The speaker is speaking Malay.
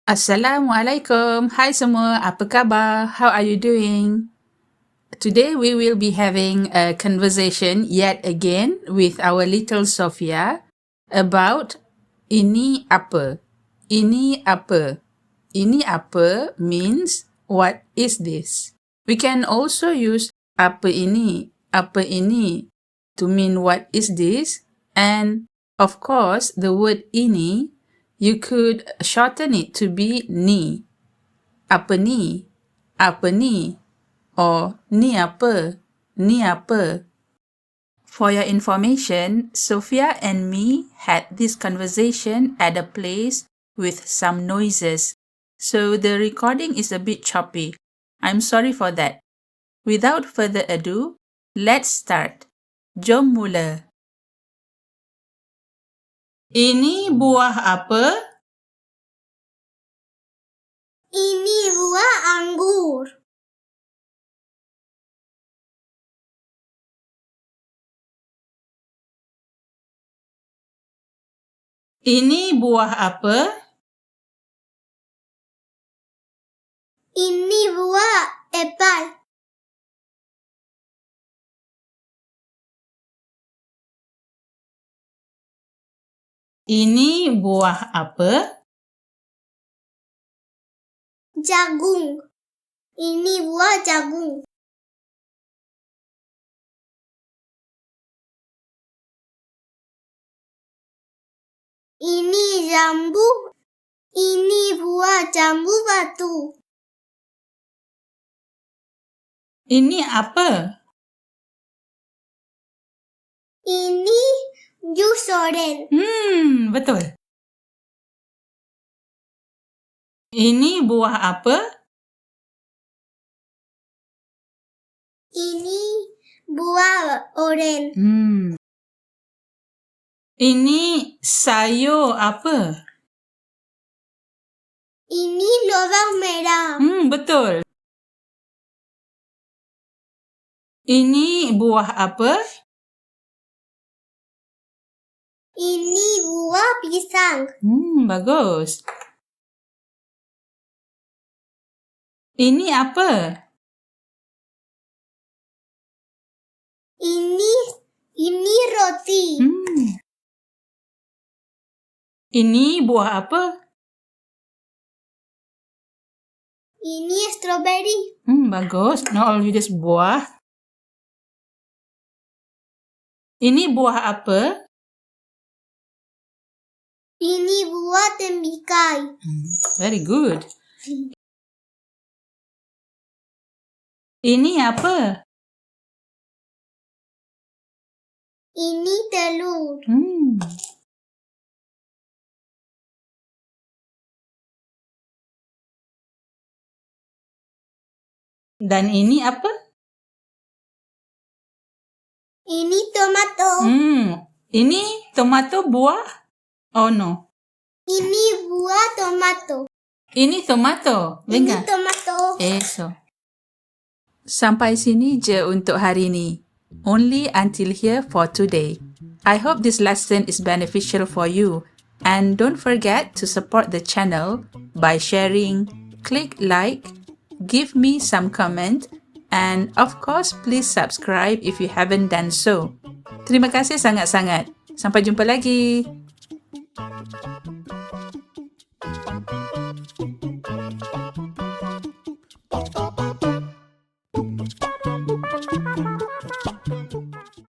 Assalamualaikum. Hai semua, apa khabar? How are you doing? Today we will be having a conversation yet again with our little Sofia about ini apa. Ini apa. Ini apa means what is this? We can also use apa ini to mean what is this, and of course the word ini you could shorten it to be ni. Apa ni? Apa ni? Or ni apa? Ni apa? For your information, Sofia and me had this conversation at a place with some noises, so the recording is a bit choppy. I'm sorry for that. Without further ado, let's start. Jom mula. Ini buah apa? Ini buah anggur. Ini buah apa? Ini buah apel. Ini buah apa? Jagung. Ini buah jagung. Ini jambu. Ini buah jambu batu. Ini apa? Ini jus oren. Betul. Ini buah apa? Ini buah oren. Ini sayur apa? Ini lobang merah. Betul. Ini buah apa? Ini buah pisang. Bagus. Ini apa? Ini roti. Ini buah apa? Ini strawberry. Bagus. Not only just buah. Ini buah apa? Ini buah tembikai. Very good. Ini apa? Ini telur. Dan ini apa? Ini tomato. Ini tomato buah? Oh no. Ini buah tomato. Ini tomato. Venga. Ini tomato. Eso. Sampai sini je untuk hari ini. Only until here for today. I hope this lesson is beneficial for you. And don't forget to support the channel by sharing, click like, give me some comment, and of course please subscribe if you haven't done so. Terima kasih sangat-sangat. Sampai jumpa lagi. Bye.